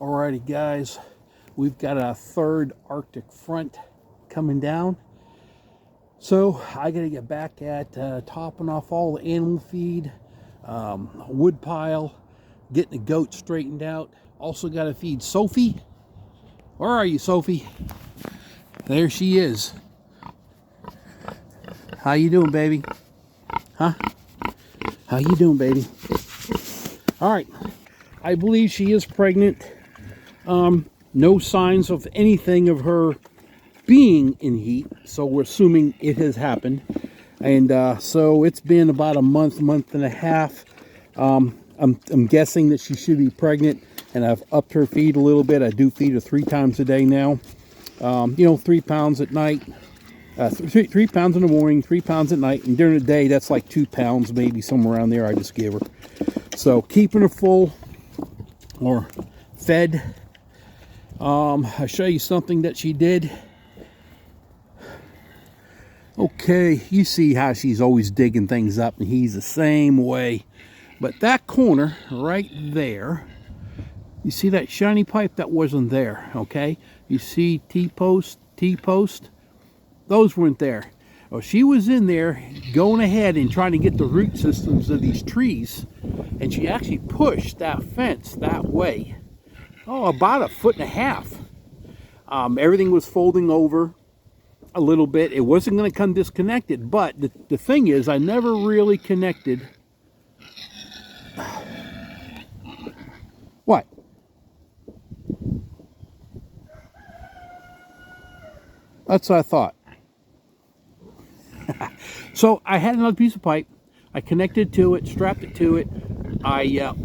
Alrighty guys, we've got a third Arctic front coming down. So I gotta get back at topping off all the animal feed, wood pile, getting the goat straightened out. Also gotta feed Sophie. Where are you, Sophie? There she is. How you doing, baby? Huh? How you doing, baby? All right, I believe she is pregnant. No signs of anything of her being in heat, so we're assuming it has happened. And so it's been about a month and a half. I'm guessing that she should be pregnant, and I've upped her feed a little bit. I do feed her 3 times a day now. 3 pounds at night, 3 pounds in the morning, 3 pounds at night, and during the day that's like 2 pounds, maybe somewhere around there. I just give her. So keeping her full or fed. I'll show you something that she did. Okay, you see how she's always digging things up, and he's the same way. But that corner right there, you see that shiny pipe? That wasn't there, okay? You see T-post, T-post? Those weren't there. Well, she was in there going ahead and trying to get the root systems of these trees, and she actually pushed that fence that way. Oh, about 1.5 feet. Everything was folding over a little bit. It wasn't going to come disconnected, but the thing is, I never really connected. What? That's what I thought. So I had another piece of pipe. I connected to it, strapped it to it.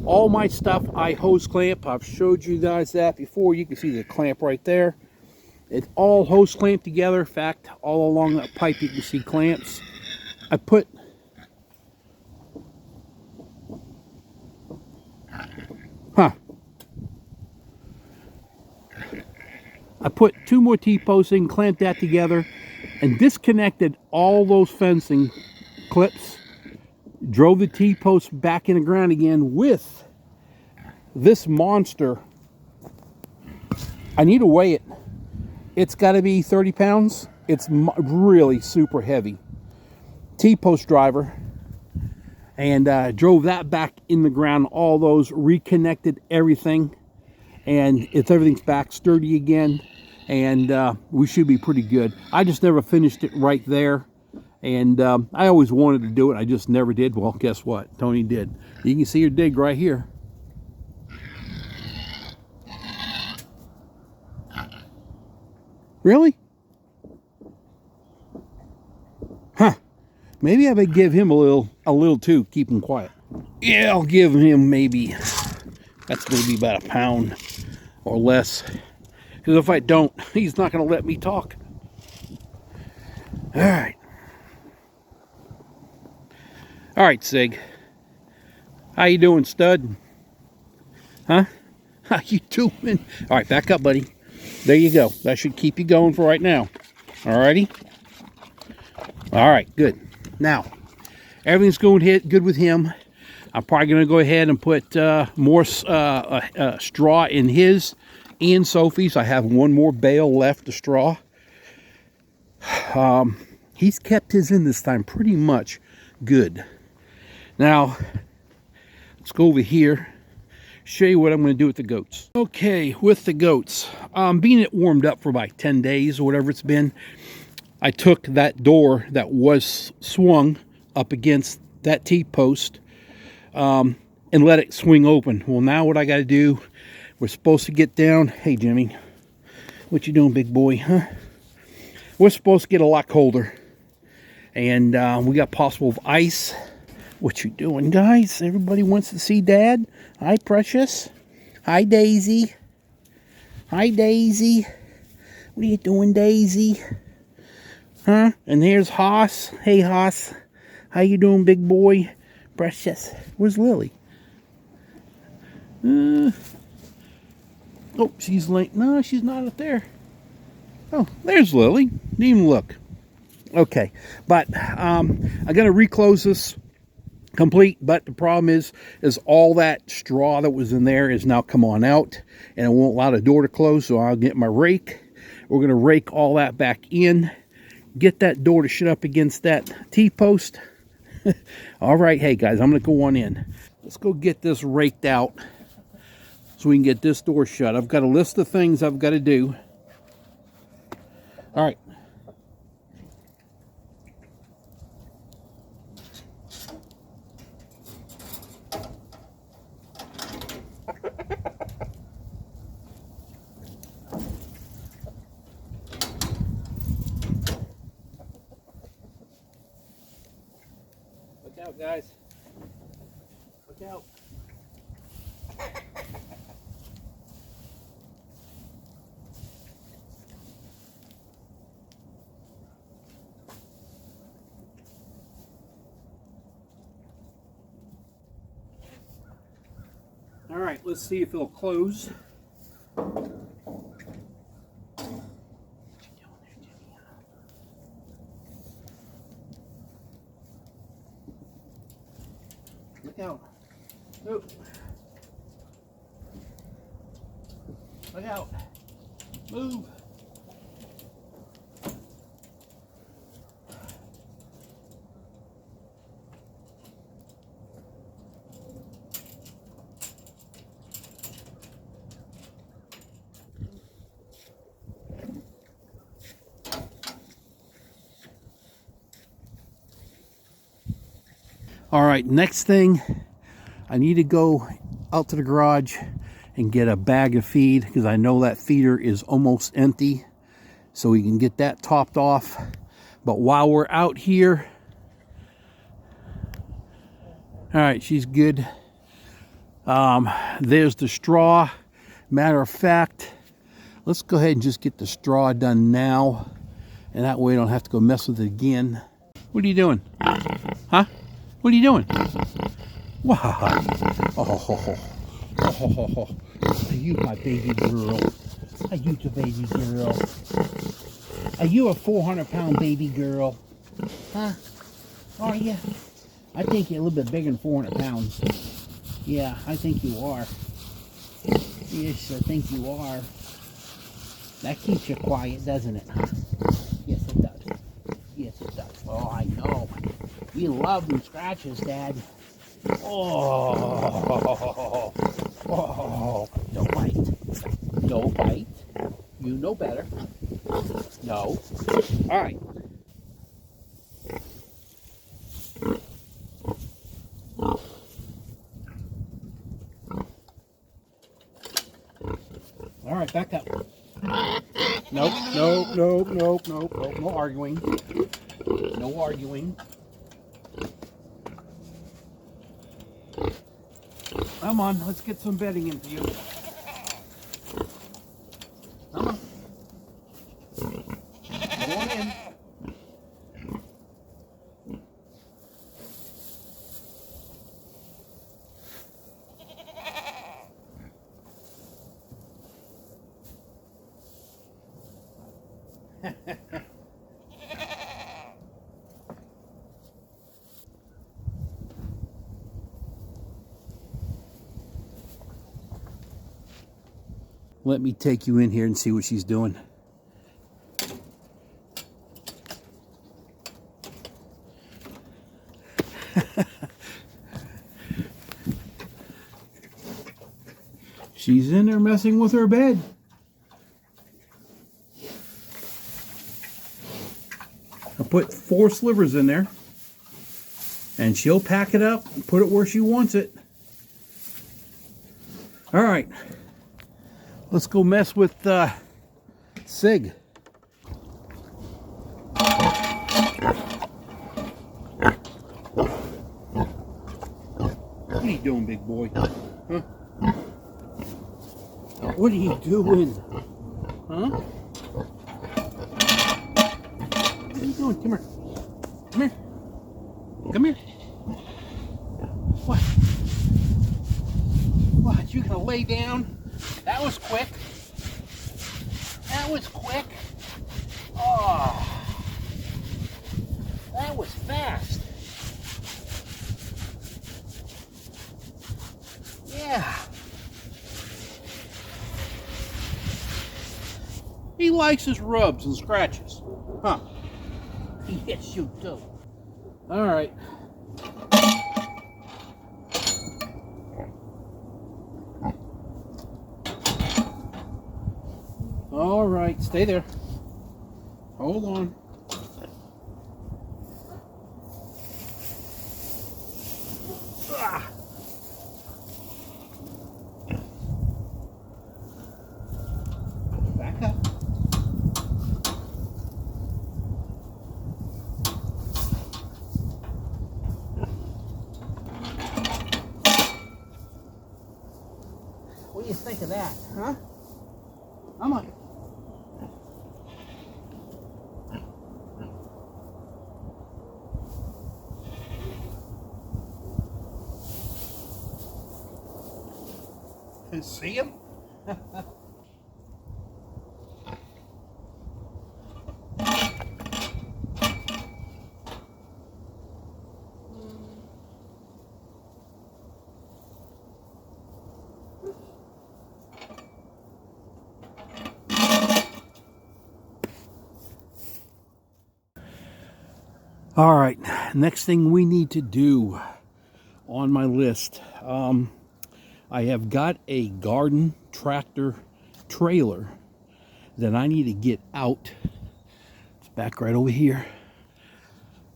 All my stuff I hose clamp. I've showed you guys that before. You can see the clamp right there. It's all hose clamped together. In fact, all along that pipe you can see clamps. I put I put 2 more T-posts in, clamped that together, and disconnected all those fencing clips. Drove the T-posts back in the ground again with this monster. I need to weigh it. It's got to be 30 pounds. It's really super heavy. T-post driver. And drove that back in the ground. All those, reconnected everything. And everything's back sturdy again. And we should be pretty good. I just never finished it right there. And I always wanted to do it. I just never did. Well, guess what? Tony did. You can see her dig right here. Really? Huh. Maybe I would give him a little too. Keep him quiet. Yeah, I'll give him maybe, that's maybe about 1 pound or less. Because if I don't, he's not going to let me talk. All right. All right, Sig. How you doing, stud? Huh? How you doing? All right, back up, buddy. There you go. That should keep you going for right now. All righty? All right, good. Now, everything's going good with him. I'm probably going to go ahead and put more straw in his and Sophie's. I have 1 more bale left of straw. He's kept his in this time pretty much good. Now, let's go over here, show you what I'm going to do with the goats. Okay, with the goats, being it warmed up for about 10 days or whatever it's been, I took that door that was swung up against that T-post and let it swing open. Well, now what I got to do, we're supposed to get down. Hey, Jimmy, what you doing, big boy, huh? We're supposed to get a lot colder. And we got possible ice. What you doing, guys? Everybody wants to see Dad. Hi, Precious. Hi, Daisy. Hi, Daisy. What are you doing, Daisy? Huh? And here's Hoss. Hey, Hoss. How you doing, big boy? Precious. Where's Lily? Oh, she's late. No, she's not up there. Oh, there's Lily. Didn't even look. Okay, but I'm going to reclose this complete. But the problem is all that straw that was in there is now come on out, and it won't allow the door to close. So I'll get my rake. We're going to rake all that back in, get that door to shut up against that T-post. All right, hey guys, I'm going to go on in. Let's go get this raked out so we can get this door shut. I've got a list of things I've got to do. All right. Look out, guys. Look out. All right, let's see if it'll close. Look out. Ooh. Look out. Move. All right, next thing, I need to go out to the garage and get a bag of feed because I know that feeder is almost empty, so we can get that topped off. But while we're out here, all right, she's good. There's the straw. Matter of fact, let's go ahead and just get the straw done now, and that way I don't have to go mess with it again. What are you doing? Huh? What are you doing? Wow. Oh. Are you my baby girl? Are you the baby girl? Are you a 400-pound baby girl? Huh? Are you? I think you're a little bit bigger than 400 pounds. Yeah, I think you are. Yes, I think you are. That keeps you quiet, doesn't it? Yes, it does. Yes, it does. Oh, I know. You love them scratches, Dad. Oh, no bite. No bite. You know better. No. All right. All right, back up. Nope. No arguing. No arguing. Come on, let's get some bedding in for you. Come on. Go on in. Let me take you in here and see what she's doing. She's in there messing with her bed. I put 4 slivers in there, and she'll pack it up and put it where she wants it. All right. Let's go mess with Sig. What are you doing, big boy? Huh? What are you doing? Huh? What are you doing? Come here. Come here. Come here. What? What? You gonna lay down? That was quick. That was quick. Oh, that was fast. Yeah. He likes his rubs and scratches. Huh. Yes, you do. All right. All right, stay there. Hold on. Ah. Back up. What do you think of that, huh? Come on. See him? All right, next thing we need to do on my list, I have got a garden tractor trailer that I need to get out. It's back right over here.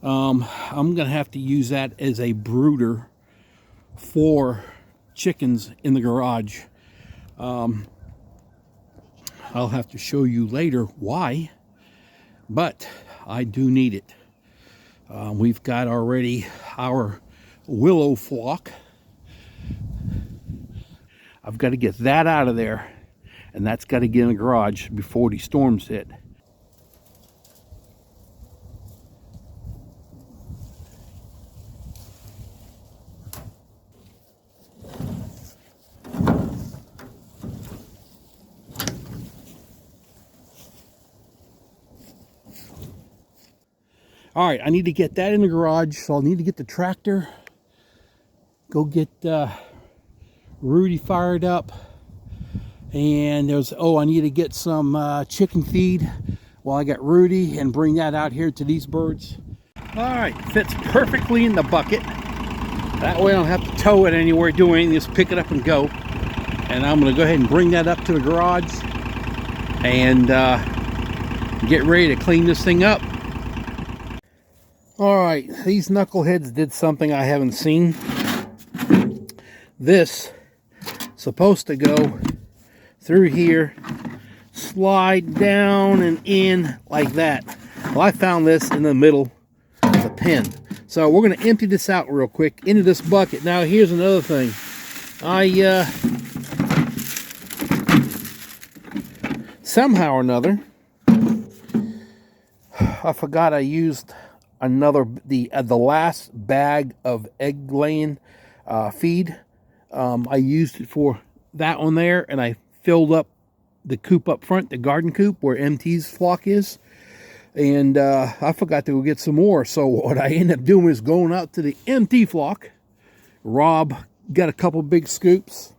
I'm gonna have to use that as a brooder for chickens in the garage. I'll have to show you later why, but I do need it. We've got already our willow flock. I've got to get that out of there, and that's got to get in the garage before these storms hit. All right, I need to get that in the garage, so I'll need to get the tractor, go get Rudy fired up, and I need to get some chicken feed while I got Rudy and bring that out here to these birds. All right, fits perfectly in the bucket. That way I don't have to tow it anywhere, do anything, just pick it up and go. And I'm gonna go ahead and bring that up to the garage and get ready to clean this thing up. All right, these knuckleheads did something I haven't seen. This is supposed to go through here, slide down and in like that. Well, I found this in the middle of the pen. So we're going to empty this out real quick into this bucket. Now here's another thing. Somehow or another, I forgot I used the last bag of egg laying feed. I used it for that one there, and I filled up the coop up front, the garden coop where MT's flock is, and I forgot to go get some more. So what I ended up doing is going out to the MT flock. Rob got a couple big scoops,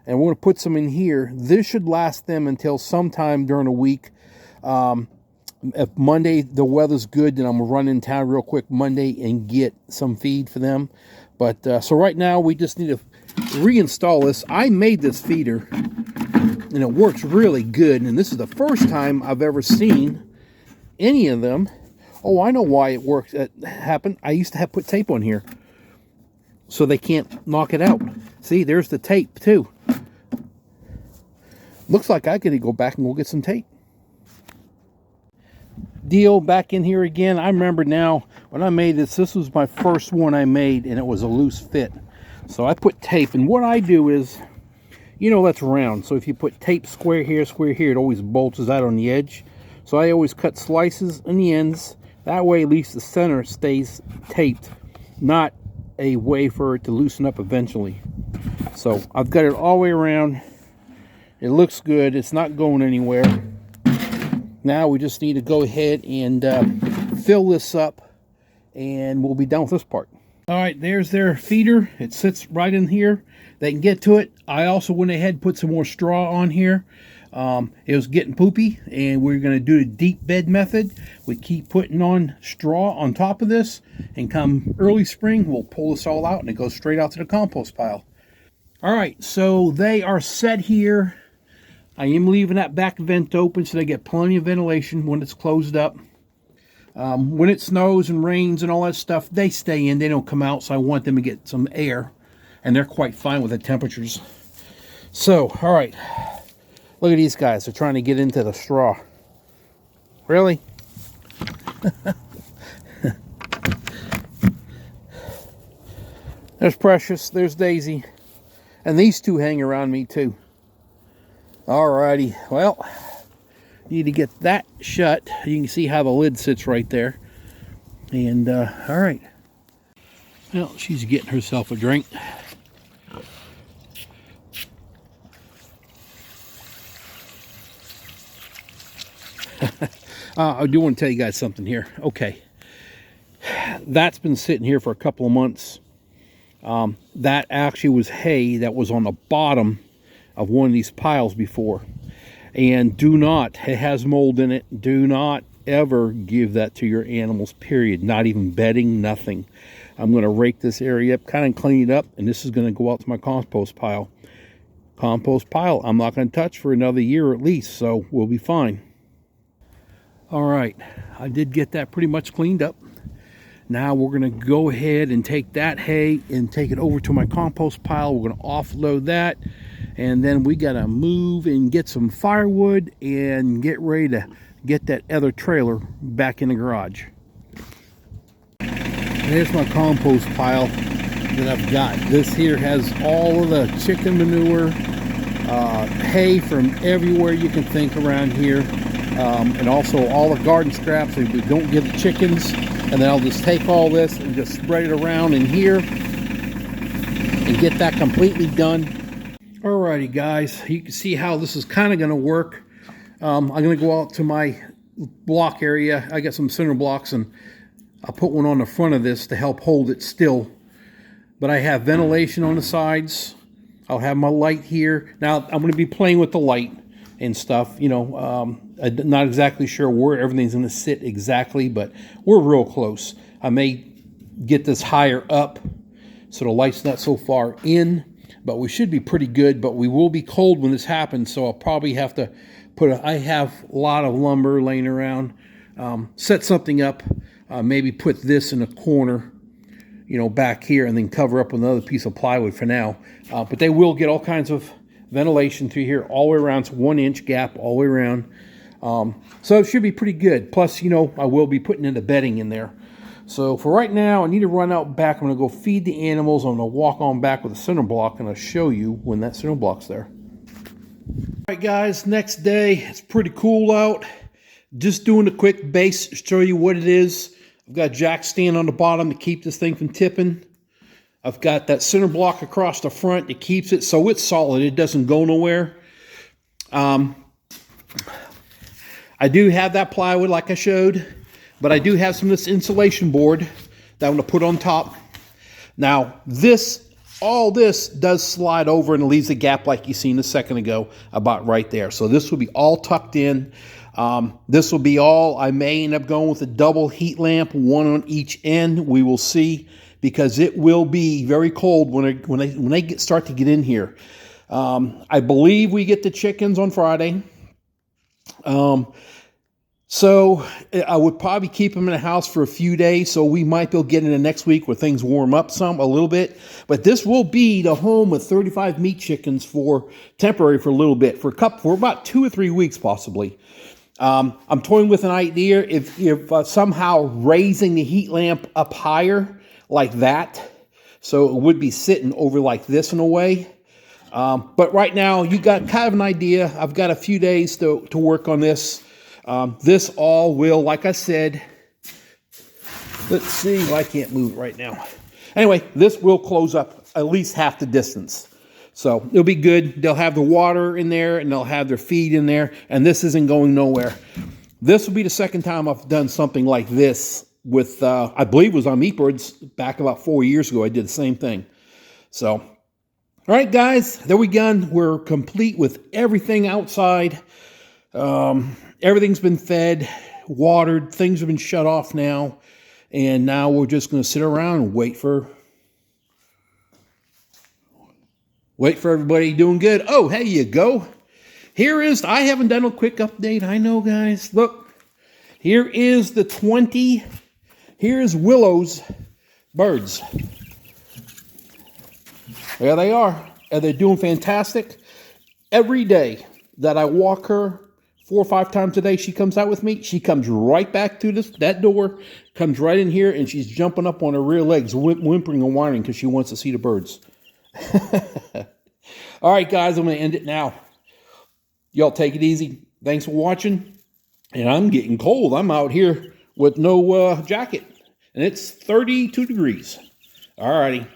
and we're going to put some in here. This should last them until sometime during the week. If Monday the weather's good, then I'm gonna run in town real quick Monday and get some feed for them. But so right now we just need to reinstall this. I made this feeder and it works really good, and this is the first time I've ever seen any of them. Oh, I know why it works. It happened. I used to have put tape on here so they can't knock it out. See, there's the tape too. Looks like I could go back and go get some tape. Deal back in here again. I remember now when I made this was my first one I made, and it was a loose fit. So I put tape, and what I do is, you know, that's round. So if you put tape square here, it always bolts out on the edge. So I always cut slices in the ends. That way at least the center stays taped, not a way for it to loosen up eventually. So I've got it all the way around. It looks good. It's not going anywhere. Now we just need to go ahead and fill this up, and we'll be done with this part. All right, there's their feeder. It sits right in here. They can get to it. I also went ahead and put some more straw on here. It was getting poopy, and we're going to do the deep bed method. We keep putting on straw on top of this, and come early spring, we'll pull this all out, and it goes straight out to the compost pile. All right, so they are set here. I am leaving that back vent open so they get plenty of ventilation when it's closed up. When it snows and rains and all that stuff, they stay in. They don't come out, so I want them to get some air. And they're quite fine with the temperatures. So, all right. Look at these guys. They're trying to get into the straw. Really? There's Precious. There's Daisy. And these two hang around me, too. All righty. Well, need to get that shut. You can see how the lid sits right there. And, all right. Well, she's getting herself a drink. I do want to tell you guys something here. Okay. That's been sitting here for a couple of months. That actually was hay that was on the bottom of one of these piles before. And do not, it has mold in it. Do not ever give that to your animals, period. Not even bedding, nothing. I'm going to rake this area up, kind of clean it up, and this is going to go out to my compost pile. Compost pile I'm not going to touch for another year at least, so we'll be fine. All right, I did get that pretty much cleaned up. Now we're going to go ahead and take that hay and take it over to my compost pile. We're going to offload that, and then we got to move and get some firewood and get ready to get that other trailer back in the garage. There's my compost pile that I've got. This here has all of the chicken manure, hay from everywhere you can think around here, and also all the garden scraps that we don't give the chickens. And then I'll just take all this and just spread it around in here and get that completely done. Alrighty guys, you can see how this is kind of going to work. I'm going to go out to my block area. I got some cinder blocks and I'll put one on the front of this to help hold it still. But I have ventilation on the sides. I'll have my light here. Now I'm going to be playing with the light and stuff, you know. I'm not exactly sure where everything's going to sit exactly, but we're real close. I may get this higher up so the light's not so far in, but we should be pretty good. But we will be cold when this happens, so I'll probably have to I have a lot of lumber laying around. Set something up, maybe put this in a corner, you know, back here, and then cover up with another piece of plywood for now. But they will get all kinds of ventilation through here all the way around. It's 1 inch gap all the way around. So it should be pretty good. Plus, you know, I will be putting in the bedding in there. So for right now, I need to run out back. I'm going to go feed the animals. I'm going to walk on back with a cinder block, and I'll show you when that cinder block's there. All right, guys, next day. It's pretty cool out. Just doing a quick base to show you what it is. I've got jack stand on the bottom to keep this thing from tipping. I've got that cinder block across the front that keeps it so it's solid. It doesn't go nowhere. I do have that plywood like I showed, but I do have some of this insulation board that I'm going to put on top. Now, all this does slide over and leaves a gap like you seen a second ago, about right there. So this will be all tucked in. This will be all, I may end up going with a double heat lamp, one on each end. We will see, because it will be very cold when they start to get in here. I believe we get the chickens on Friday. So I would probably keep them in the house for a few days, so we might be able to get into next week where things warm up a little bit. But this will be the home of 35 meat chickens temporary for a little bit, for about 2 or 3 weeks possibly. I'm toying with an idea if somehow raising the heat lamp up higher like that, so it would be sitting over like this in a way. But right now you got kind of an idea. I've got a few days to work on this. This all will, like I said, let's see, well, I can't move it right now. Anyway, this will close up at least half the distance. So it'll be good. They'll have the water in there and they'll have their feed in there, and this isn't going nowhere. This will be the second time I've done something like this with, I believe it was on meat birds back about 4 years ago. I did the same thing. So, all right, guys, there we go. We're complete with everything outside. Everything's been fed, watered. Things have been shut off now. And now we're just going to sit around and wait for everybody doing good. Oh, hey, you go. I haven't done a quick update. I know, guys. Look, here is the 20. Here's Willow's birds. There they are. And they're doing fantastic. Every day that I walk her 4 or 5 times a day, she comes out with me. She comes right back to that door, comes right in here, and she's jumping up on her rear legs, whimpering and whining because she wants to see the birds. All right, guys, I'm going to end it now. Y'all take it easy. Thanks for watching. And I'm getting cold. I'm out here with no jacket, and it's 32 degrees. All righty.